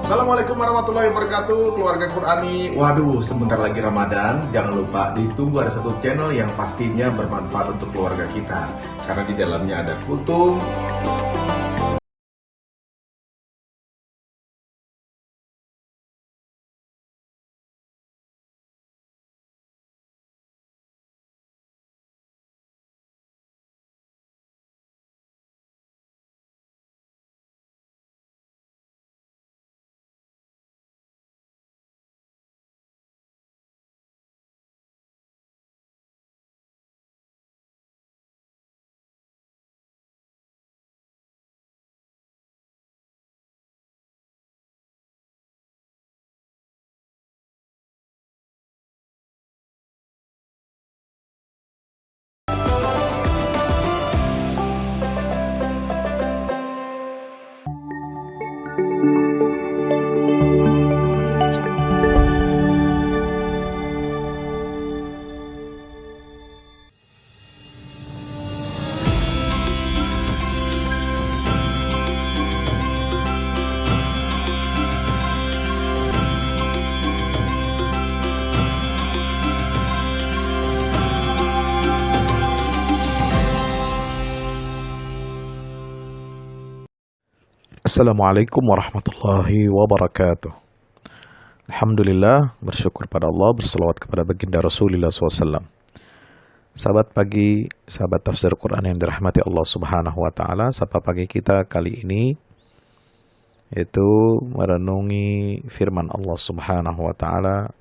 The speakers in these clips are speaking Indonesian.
Assalamualaikum warahmatullahi wabarakatuh, keluarga Qurani. Waduh, sebentar lagi Ramadan. Jangan lupa ditunggu ada satu channel yang pastinya bermanfaat untuk keluarga kita. Karena di dalamnya ada kultum. Assalamualaikum warahmatullahi wabarakatuh. Alhamdulillah, bersyukur pada Allah, berselawat kepada baginda Rasulullah SAW. Sahabat pagi, sahabat tafsir Quran yang dirahmati Allah Subhanahu wa Ta'ala, sapa pagi kita kali ini yaitu merenungi firman Allah Subhanahu wa Ta'ala,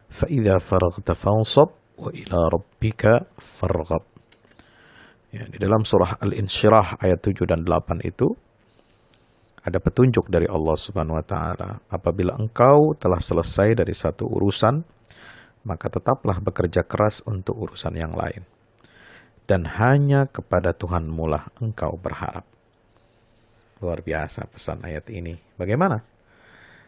"Fa-idza faraghta fansab wa ila rabbika farghab." Ya, di dalam surah Al-Insyirah ayat 7 dan 8 itu ada petunjuk dari Allah Subhanahu wa Ta'ala. Apabila engkau telah selesai dari satu urusan, maka tetaplah bekerja keras untuk urusan yang lain. Dan hanya kepada Tuhanmu lah engkau berharap. Luar biasa pesan ayat ini. Bagaimana?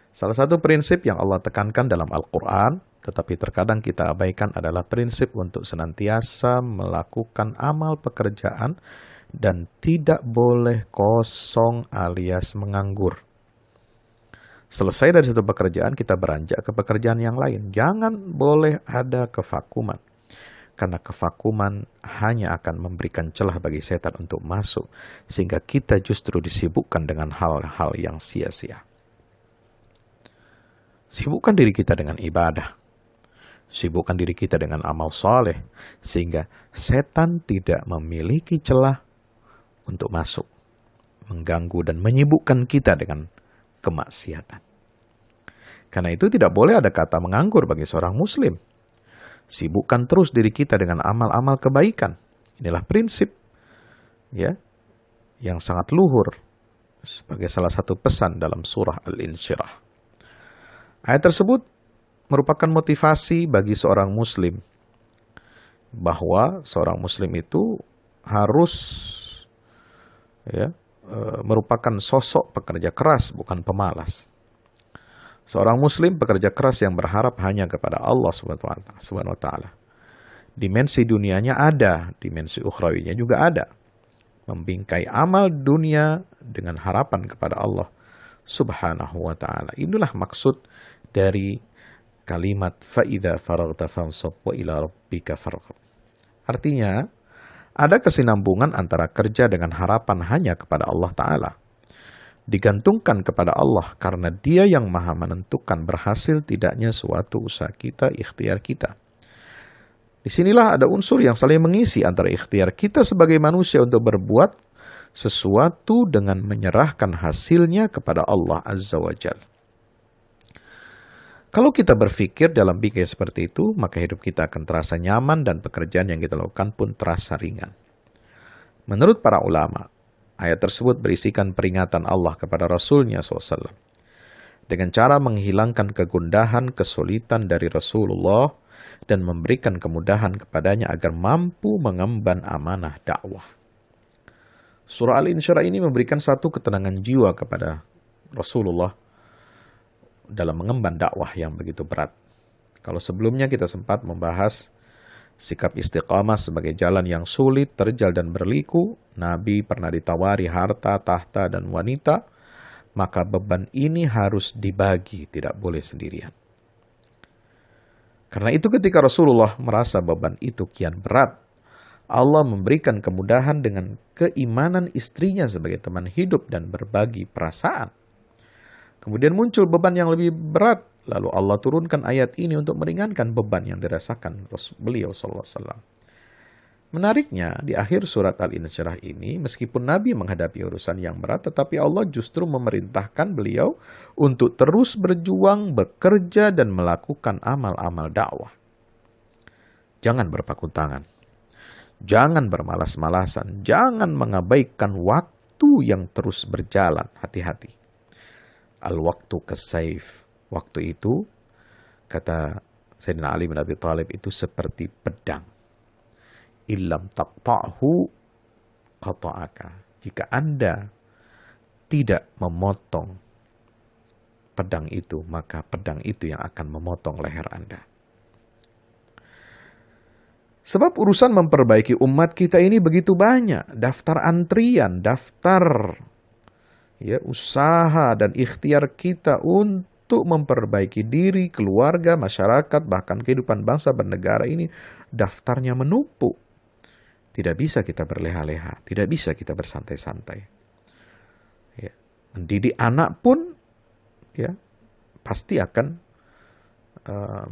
Salah satu prinsip yang Allah tekankan dalam Al-Quran, tetapi terkadang kita abaikan adalah prinsip untuk senantiasa melakukan amal pekerjaan dan tidak boleh kosong alias menganggur. Selesai dari satu pekerjaan, kita beranjak ke pekerjaan yang lain. Jangan boleh ada kevakuman. Karena kevakuman hanya akan memberikan celah bagi setan untuk masuk. Sehingga kita justru disibukkan dengan hal-hal yang sia-sia. Sibukkan diri kita dengan ibadah. Sibukkan diri kita dengan amal saleh. Sehingga setan tidak memiliki celah untuk masuk, mengganggu dan menyibukkan kita dengan kemaksiatan. Karena itu tidak boleh ada kata menganggur bagi seorang muslim. Sibukkan terus diri kita dengan amal-amal kebaikan. Inilah prinsip ya yang sangat luhur sebagai salah satu pesan dalam surah Al-Insyirah. Ayat tersebut merupakan motivasi bagi seorang muslim bahwa seorang muslim itu harus merupakan sosok pekerja keras, bukan pemalas. Seorang muslim pekerja keras yang berharap hanya kepada Allah Subhanahu wa Ta'ala. Dimensi dunianya ada, dimensi ukhrawinya juga ada. Membingkai amal dunia dengan harapan kepada Allah Subhanahu wa Ta'ala. Inilah maksud dari kalimat fa'idza faraghta fansab wa ila rabbika farghab. Artinya, ada kesinambungan antara kerja dengan harapan hanya kepada Allah Ta'ala. Digantungkan kepada Allah karena Dia yang maha menentukan berhasil tidaknya suatu usaha kita, ikhtiar kita. Disinilah ada unsur yang saling mengisi antara ikhtiar kita sebagai manusia untuk berbuat sesuatu dengan menyerahkan hasilnya kepada Allah Azza wa Jalla. Kalau kita berpikir dalam bingkai seperti itu, maka hidup kita akan terasa nyaman dan pekerjaan yang kita lakukan pun terasa ringan. Menurut para ulama, ayat tersebut berisikan peringatan Allah kepada Rasulnya SAW. Dengan cara menghilangkan kegundahan, kesulitan dari Rasulullah dan memberikan kemudahan kepadanya agar mampu mengemban amanah dakwah. Surah Al-Insyirah ini memberikan satu ketenangan jiwa kepada Rasulullah dalam mengemban dakwah yang begitu berat. Kalau sebelumnya kita sempat membahas sikap istiqamah sebagai jalan yang sulit, terjal dan berliku, Nabi pernah ditawari harta, tahta, dan wanita, maka beban ini harus dibagi, tidak boleh sendirian. Karena itu ketika Rasulullah merasa beban itu kian berat, Allah memberikan kemudahan dengan keimanan istrinya sebagai teman hidup dan berbagi perasaan. Kemudian muncul beban yang lebih berat, lalu Allah turunkan ayat ini untuk meringankan beban yang dirasakan beliau sallallahu alaihi wasallam. Menariknya, di akhir surat Al-Insyirah ini, meskipun Nabi menghadapi urusan yang berat, tetapi Allah justru memerintahkan beliau untuk terus berjuang, bekerja, dan melakukan amal-amal dakwah. Jangan berpakut tangan. Jangan bermalas-malasan. Jangan mengabaikan waktu yang terus berjalan. Hati-hati. Al-waktu kasaif. Waktu itu, kata Sayyidina Ali bin Abi Thalib, itu seperti pedang. Illam taqta'hu qata'aka. Jika Anda tidak memotong pedang itu, maka pedang itu yang akan memotong leher Anda. Sebab urusan memperbaiki umat kita ini begitu banyak. Daftar antrian, daftar usaha dan ikhtiar kita untuk memperbaiki diri, keluarga, masyarakat, bahkan kehidupan bangsa bernegara ini, daftarnya menumpuk. Tidak bisa kita berleha-leha, tidak bisa kita bersantai-santai. Mendidik anak pun pasti akan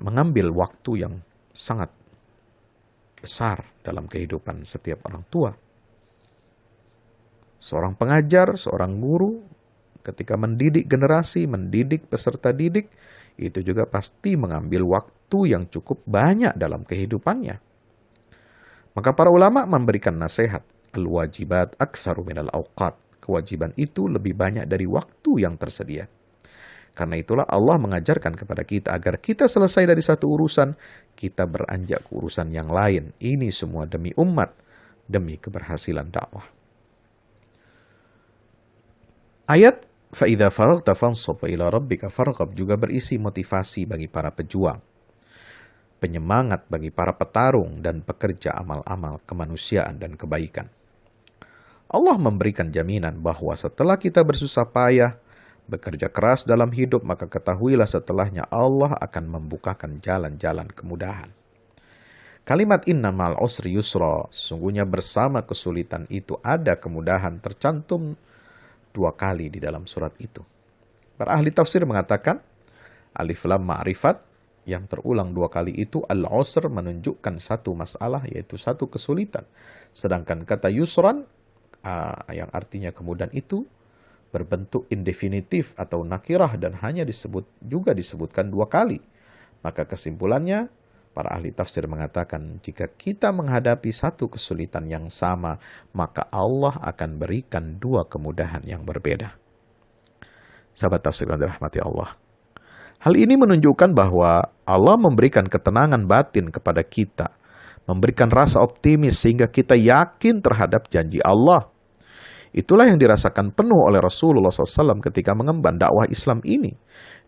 mengambil waktu yang sangat besar dalam kehidupan setiap orang tua. Seorang pengajar, seorang guru, ketika mendidik generasi, mendidik peserta didik, itu juga pasti mengambil waktu yang cukup banyak dalam kehidupannya. Maka para ulama memberikan nasihat, al-wajibat aktsaru minal awqat. Kewajiban itu lebih banyak dari waktu yang tersedia. Karena itulah Allah mengajarkan kepada kita agar kita selesai dari satu urusan, kita beranjak ke urusan yang lain. Ini semua demi umat, demi keberhasilan dakwah. Ayat فَإِذَا فَرَغْتَ فَانْصَبْ وَإِلَى رَبِّكَ فَارْغَب juga berisi motivasi bagi para pejuang, penyemangat bagi para petarung dan pekerja amal-amal kemanusiaan dan kebaikan. Allah memberikan jaminan bahwa setelah kita bersusah payah, bekerja keras dalam hidup, maka ketahuilah setelahnya Allah akan membukakan jalan-jalan kemudahan. Kalimat inna ma'al usri yusra, sungguhnya bersama kesulitan itu ada kemudahan, tercantum 2 kali di dalam surat itu. Para ahli tafsir mengatakan, alif lam ma'rifat, yang terulang 2 kali itu al-usr menunjukkan satu masalah, yaitu satu kesulitan. Sedangkan kata yusran yang artinya kemudahan itu berbentuk indefinitif atau nakirah dan hanya disebutkan 2 kali. Maka kesimpulannya, para ahli tafsir mengatakan jika kita menghadapi satu kesulitan yang sama, maka Allah akan berikan 2 kemudahan yang berbeda. Sahabat tafsir yang dirahmati Allah, hal ini menunjukkan bahwa Allah memberikan ketenangan batin kepada kita, memberikan rasa optimis sehingga kita yakin terhadap janji Allah. Itulah yang dirasakan penuh oleh Rasulullah SAW ketika mengemban dakwah Islam ini.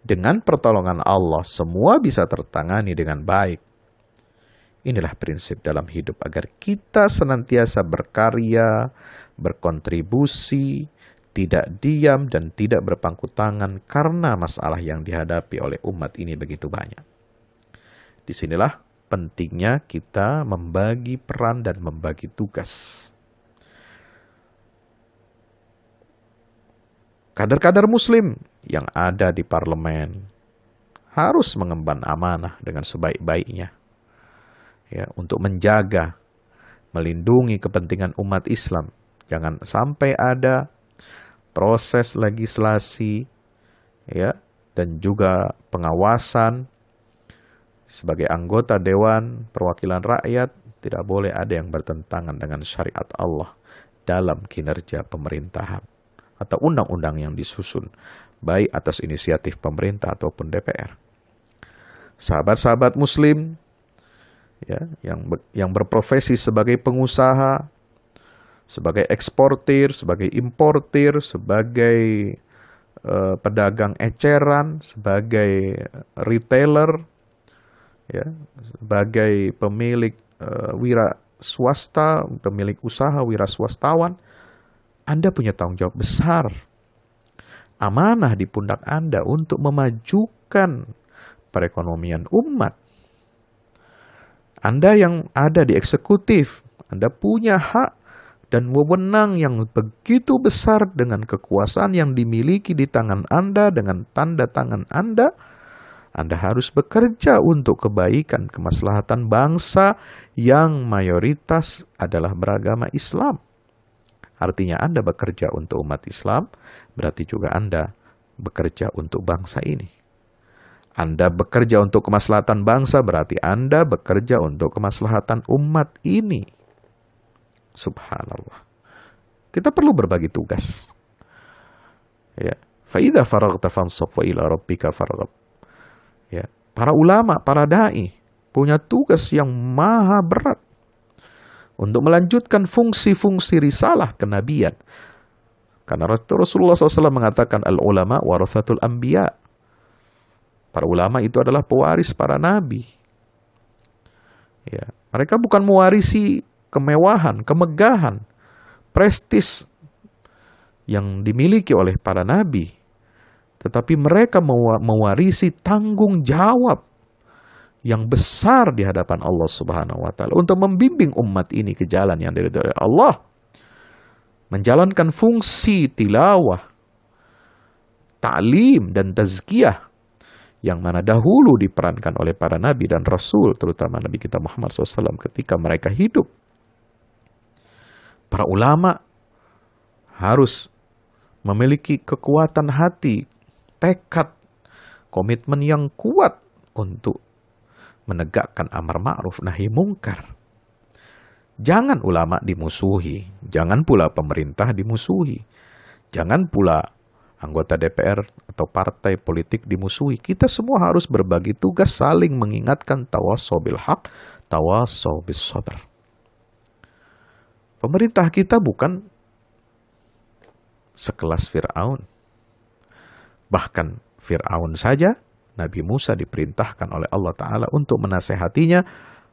Dengan pertolongan Allah, semua bisa tertangani dengan baik. Inilah prinsip dalam hidup agar kita senantiasa berkarya, berkontribusi, tidak diam dan tidak berpangku tangan karena masalah yang dihadapi oleh umat ini begitu banyak. Disinilah pentingnya kita membagi peran dan membagi tugas. Kader-kader muslim yang ada di parlemen harus mengemban amanah dengan sebaik-baiknya, untuk menjaga, melindungi kepentingan umat Islam. Jangan sampai ada proses legislasi dan juga pengawasan sebagai anggota Dewan Perwakilan Rakyat, tidak boleh ada yang bertentangan dengan syariat Allah dalam kinerja pemerintahan atau undang-undang yang disusun, baik atas inisiatif pemerintah ataupun DPR. Sahabat-sahabat muslim yang berprofesi sebagai pengusaha, sebagai eksportir, sebagai importir, sebagai pedagang eceran, sebagai retailer, sebagai pemilik wira swasta, pemilik usaha wira swastawan, Anda punya tanggung jawab besar. amanah di pundak Anda untuk memajukan perekonomian umat. Anda yang ada di eksekutif, Anda punya hak dan wewenang yang begitu besar dengan kekuasaan yang dimiliki di tangan Anda, dengan tanda tangan Anda. Anda harus bekerja untuk kebaikan, kemaslahatan bangsa yang mayoritas adalah beragama Islam. Artinya Anda bekerja untuk umat Islam, berarti juga Anda bekerja untuk bangsa ini. Anda bekerja untuk kemaslahatan bangsa, berarti Anda bekerja untuk kemaslahatan umat ini. Subhanallah. Kita perlu berbagi tugas. Ya. Fa'idha faraghta fansab wa ila rabbika farghab. Ya. Para ulama, para da'i punya tugas yang maha berat untuk melanjutkan fungsi-fungsi risalah kenabian. Karena Rasulullah SAW mengatakan al-ulama warathatul anbiya. Para ulama itu adalah pewaris para nabi. Ya. Mereka bukan mewarisi kemewahan, kemegahan, prestis yang dimiliki oleh para nabi, tetapi mereka mewarisi tanggung jawab yang besar di hadapan Allah Subhanahu wa taala untuk membimbing umat ini ke jalan yang diridhoi oleh Allah, menjalankan fungsi tilawah, ta'lim dan tazkiyah yang mana dahulu diperankan oleh para nabi dan rasul, terutama Nabi kita Muhammad SAW ketika mereka hidup. Para ulama harus memiliki kekuatan hati, tekad, komitmen yang kuat untuk menegakkan amar ma'ruf nahi mungkar. Jangan ulama dimusuhi, jangan pula pemerintah dimusuhi, jangan pula anggota DPR atau partai politik dimusuhi. Kita semua harus berbagi tugas, saling mengingatkan, tawassaw bil haq, tawassaw bis sabr. Pemerintah kita bukan sekelas Fir'aun. Bahkan Fir'aun saja, Nabi Musa diperintahkan oleh Allah Ta'ala untuk menasehatinya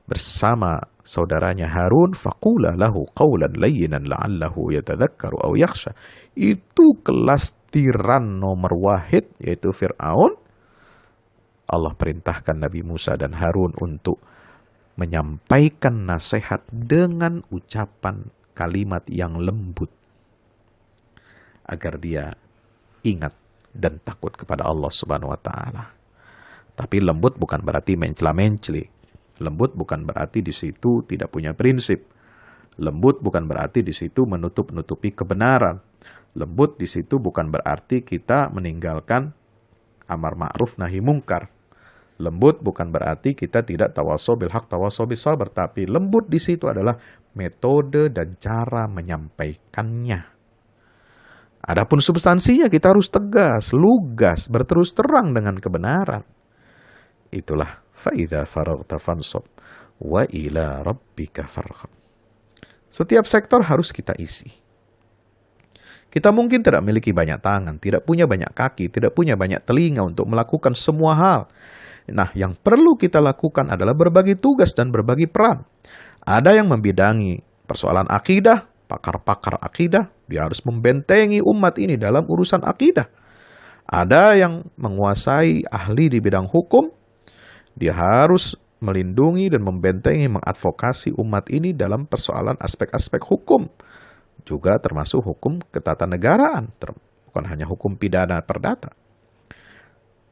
bersama saudaranya Harun, faqula lahu qawlan layyinan la'allahu yatadhakkaru aw yakhsha. Itu kelas tiran nomor wahid, yaitu Fir'aun. Allah perintahkan Nabi Musa dan Harun untuk menyampaikan nasihat dengan ucapan kalimat yang lembut agar dia ingat dan takut kepada Allah Subhanahu wa taala. Tapi lembut bukan berarti mencela-menceli. Lembut bukan berarti di situ tidak punya prinsip. Lembut bukan berarti di situ menutup-nutupi kebenaran. Lembut di situ bukan berarti kita meninggalkan amar ma'ruf nahi mungkar. Lembut bukan berarti kita tidak tawassaw bil haq, tawassaw bis sabr, tapi lembut di situ adalah metode dan cara menyampaikannya. Adapun substansinya kita harus tegas, lugas, berterus terang dengan kebenaran. Itulah fa'idha faraghta fansab wa ila rabbika farghab. Setiap sektor harus kita isi. Kita mungkin tidak memiliki banyak tangan, tidak punya banyak kaki, tidak punya banyak telinga untuk melakukan semua hal. Nah, yang perlu kita lakukan adalah berbagi tugas dan berbagi peran. Ada yang membidangi persoalan akidah, pakar-pakar akidah, dia harus membentengi umat ini dalam urusan akidah. Ada yang menguasai ahli di bidang hukum, dia harus melindungi dan membentengi, mengadvokasi umat ini dalam persoalan aspek-aspek hukum. Juga termasuk hukum ketatanegaraan, bukan hanya hukum pidana perdata.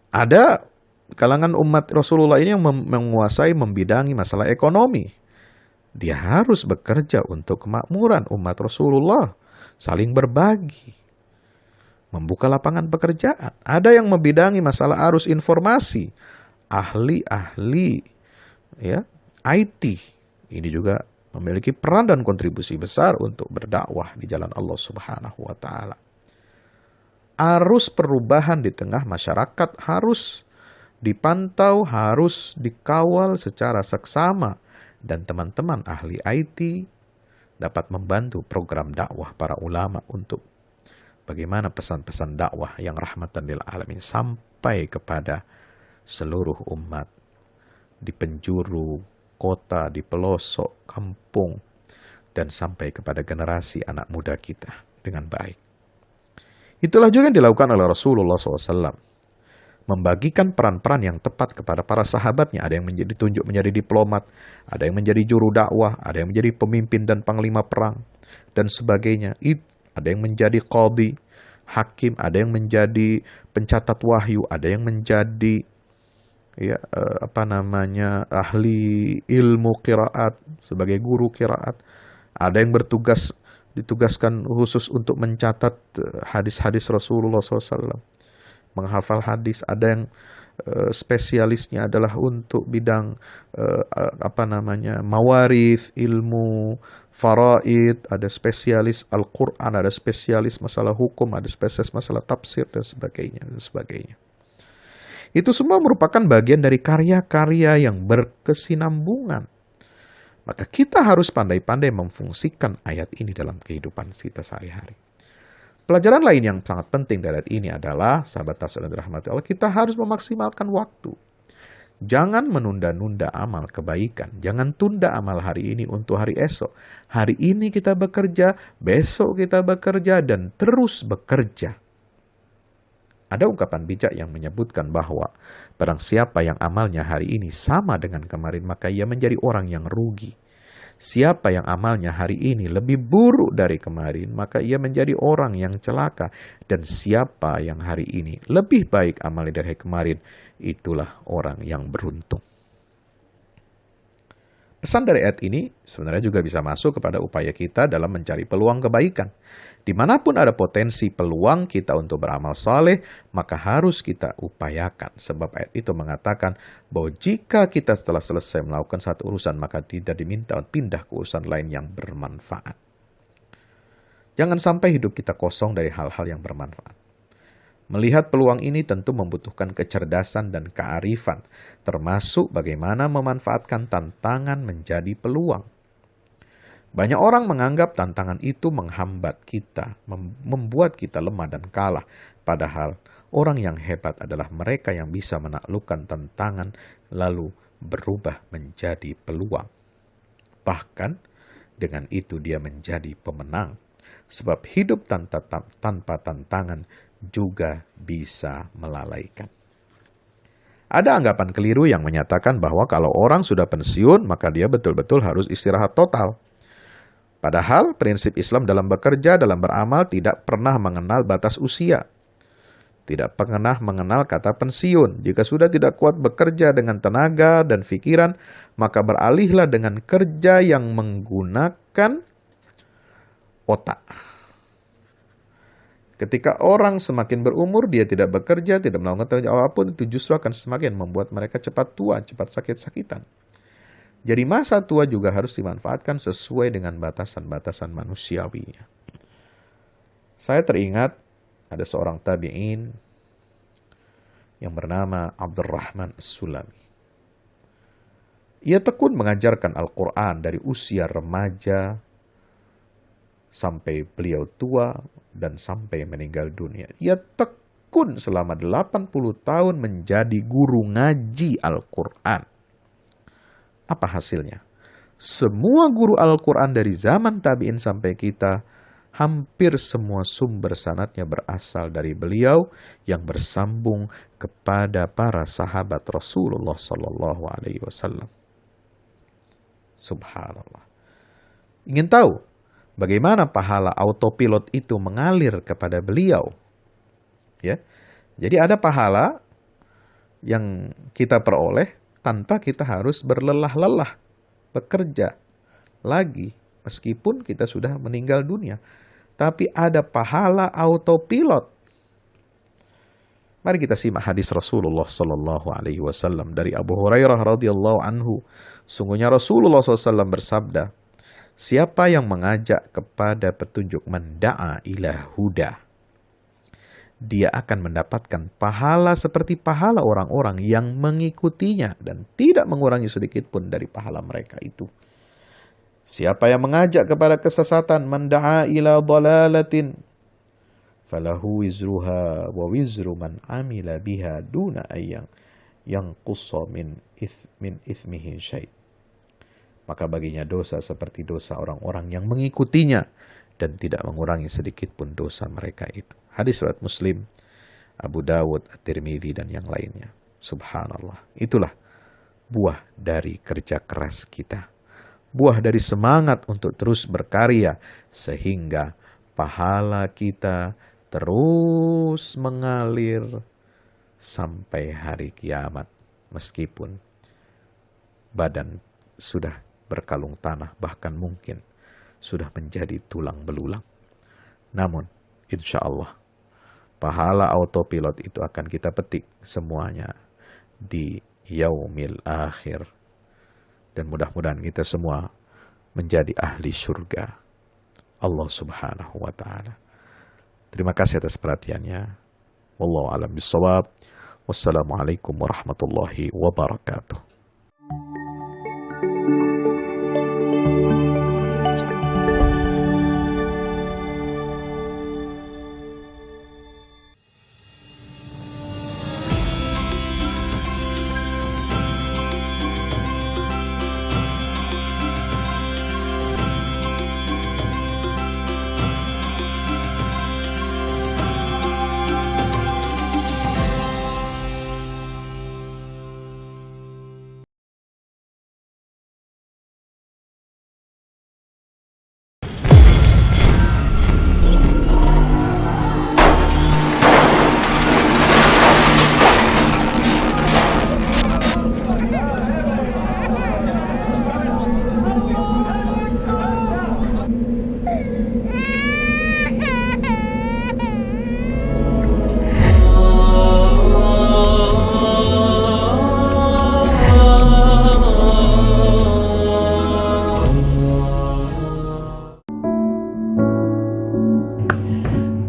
Ada kalangan umat Rasulullah ini yang menguasai, membidangi masalah ekonomi. Dia harus bekerja untuk kemakmuran umat Rasulullah, saling berbagi, membuka lapangan pekerjaan. Ada yang membidangi masalah arus informasi, ahli-ahli ya, IT. Ini juga memiliki peran dan kontribusi besar untuk berdakwah di jalan Allah Subhanahu wa taala. Arus perubahan di tengah masyarakat harus dipantau, harus dikawal secara seksama, dan teman-teman ahli IT dapat membantu program dakwah para ulama untuk bagaimana pesan-pesan dakwah yang rahmatan lil alamin sampai kepada seluruh umat di penjuru kota, di pelosok kampung, dan sampai kepada generasi anak muda kita dengan baik. Itulah juga yang dilakukan oleh Rasulullah SAW. Membagikan peran-peran yang tepat kepada para sahabatnya. Ada yang ditunjuk menjadi diplomat, ada yang menjadi juru dakwah, ada yang menjadi pemimpin dan panglima perang, dan sebagainya. Ada yang menjadi qadhi, hakim, ada yang menjadi pencatat wahyu, ada yang menjadi ahli ilmu qiraat sebagai guru qiraat, ada yang ditugaskan khusus untuk mencatat hadis-hadis Rasulullah SAW, menghafal hadis, ada yang spesialisnya adalah untuk bidang mawarith, ilmu faraid, ada spesialis Al-Quran, ada spesialis masalah hukum, ada spesialis masalah tafsir, dan sebagainya, dan sebagainya. Itu semua merupakan bagian dari karya-karya yang berkesinambungan. Maka kita harus pandai-pandai memfungsikan ayat ini dalam kehidupan kita sehari-hari. Pelajaran lain yang sangat penting dari ayat ini adalah, sahabat tafsir yang dirahmati Allah, kita harus memaksimalkan waktu. Jangan menunda-nunda amal kebaikan. Jangan tunda amal hari ini untuk hari esok. Hari ini kita bekerja, besok kita bekerja, dan terus bekerja. Ada ungkapan bijak yang menyebutkan bahwa barang siapa yang amalnya hari ini sama dengan kemarin, maka ia menjadi orang yang rugi. Siapa yang amalnya hari ini lebih buruk dari kemarin, maka ia menjadi orang yang celaka. Dan siapa yang hari ini lebih baik amalnya dari kemarin, itulah orang yang beruntung. Pesan dari ayat ini sebenarnya juga bisa masuk kepada upaya kita dalam mencari peluang kebaikan. Dimanapun ada potensi peluang kita untuk beramal saleh, maka harus kita upayakan. Sebab ayat itu mengatakan bahwa jika kita setelah selesai melakukan satu urusan, maka tidak diminta pindah ke urusan lain yang bermanfaat. Jangan sampai hidup kita kosong dari hal-hal yang bermanfaat. Melihat peluang ini tentu membutuhkan kecerdasan dan kearifan, termasuk bagaimana memanfaatkan tantangan menjadi peluang. Banyak orang menganggap tantangan itu menghambat kita, membuat kita lemah dan kalah. Padahal orang yang hebat adalah mereka yang bisa menaklukkan tantangan lalu berubah menjadi peluang. Bahkan dengan itu dia menjadi pemenang. Sebab hidup tanpa tantangan juga bisa melalaikan. Ada anggapan keliru yang menyatakan bahwa kalau orang sudah pensiun, maka dia betul-betul harus istirahat total. Padahal prinsip Islam dalam bekerja, dalam beramal tidak pernah mengenal batas usia. Tidak pernah mengenal kata pensiun. Jika sudah tidak kuat bekerja dengan tenaga dan pikiran, maka beralihlah dengan kerja yang menggunakan otak. Ketika orang semakin berumur, dia tidak bekerja, tidak melakukan tanggung jawab apapun, itu justru akan semakin membuat mereka cepat tua, cepat sakit-sakitan. Jadi masa tua juga harus dimanfaatkan sesuai dengan batasan-batasan manusiawinya. Saya teringat ada seorang tabi'in yang bernama Abdurrahman As-Sulami. Ia tekun mengajarkan Al-Quran dari usia remaja sampai beliau tua dan sampai meninggal dunia. Ia tekun selama 80 tahun menjadi guru ngaji Al-Quran. Apa hasilnya? Semua guru Al-Quran dari zaman tabi'in sampai kita, hampir semua sumber sanadnya berasal dari beliau yang bersambung kepada para sahabat Rasulullah Sallallahu Alaihi Wasallam. Subhanallah. Ingin tahu bagaimana pahala autopilot itu mengalir kepada beliau? Ya, jadi ada pahala yang kita peroleh tanpa kita harus berlelah-lelah bekerja lagi meskipun kita sudah meninggal dunia. Tapi ada pahala autopilot. Mari kita simak hadis Rasulullah Sallallahu Alaihi Wasallam dari Abu Hurairah radhiyallahu anhu. Sungguhnya Rasulullah SAW bersabda, siapa yang mengajak kepada petunjuk, menda'a ila huda, dia akan mendapatkan pahala seperti pahala orang-orang yang mengikutinya dan tidak mengurangi sedikit pun dari pahala mereka itu. Siapa yang mengajak kepada kesesatan, menda'a ila dhalalatin, falahu wizruha wa wizru man amila biha duna ayyang yang qussa min ithmihi syai'. Maka baginya dosa seperti dosa orang-orang yang mengikutinya dan tidak mengurangi sedikit pun dosa mereka itu. Hadis riwayat Muslim, Abu Dawud, At-Tirmidzi, dan yang lainnya. Subhanallah. Itulah buah dari kerja keras kita. Buah dari semangat untuk terus berkarya. Sehingga pahala kita terus mengalir sampai hari kiamat. Meskipun badan sudah berkalung tanah, bahkan mungkin sudah menjadi tulang belulang. Namun, insya Allah, pahala autopilot itu akan kita petik semuanya di yaumil akhir. Dan mudah-mudahan kita semua menjadi ahli surga Allah subhanahu wa ta'ala. Terima kasih atas perhatiannya. Wallahu a'lam bishawab. Wassalamualaikum warahmatullahi wabarakatuh.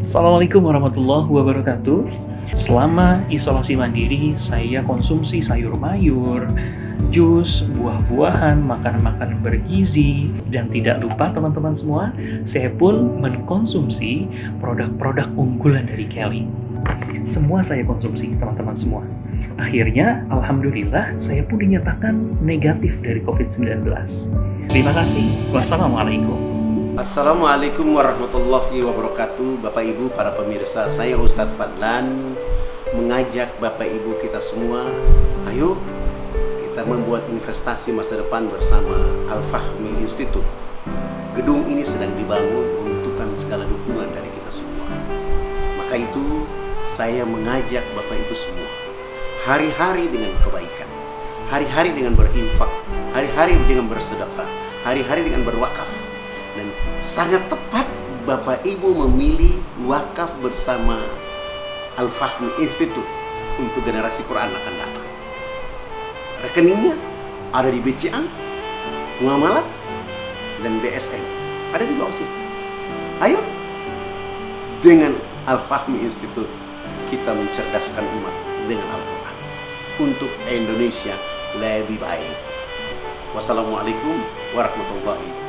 Assalamualaikum warahmatullahi wabarakatuh. Selama isolasi mandiri, saya konsumsi sayur mayur, jus, buah-buahan, makanan-makanan bergizi, dan tidak lupa teman-teman semua, saya pun mengkonsumsi produk-produk unggulan dari Kelly. Semua saya konsumsi, teman-teman semua. Akhirnya, alhamdulillah, saya pun dinyatakan negatif dari COVID-19. Terima kasih. Wassalamualaikum. Assalamualaikum warahmatullahi wabarakatuh. Bapak Ibu para pemirsa, saya Ustadz Fadlan mengajak Bapak Ibu kita semua, ayo kita membuat investasi masa depan bersama Al-Fahmi Institute. Gedung ini sedang dibangun, membutuhkan segala dukungan dari kita semua. Maka itu saya mengajak Bapak Ibu semua, hari-hari dengan kebaikan, hari-hari dengan berinfak, hari-hari dengan bersedekah, hari-hari dengan berwakaf. Dan sangat tepat Bapak Ibu memilih wakaf bersama Al-Fahmi Institute untuk generasi Quran akan datang. Rekeningnya ada di BCA, Muamalah, dan BSN. Ada di bawah sini. Ayo, dengan Al-Fahmi Institute kita mencerdaskan umat dengan Al-Quran untuk Indonesia lebih baik. Wassalamualaikum warahmatullahi wabarakatuh.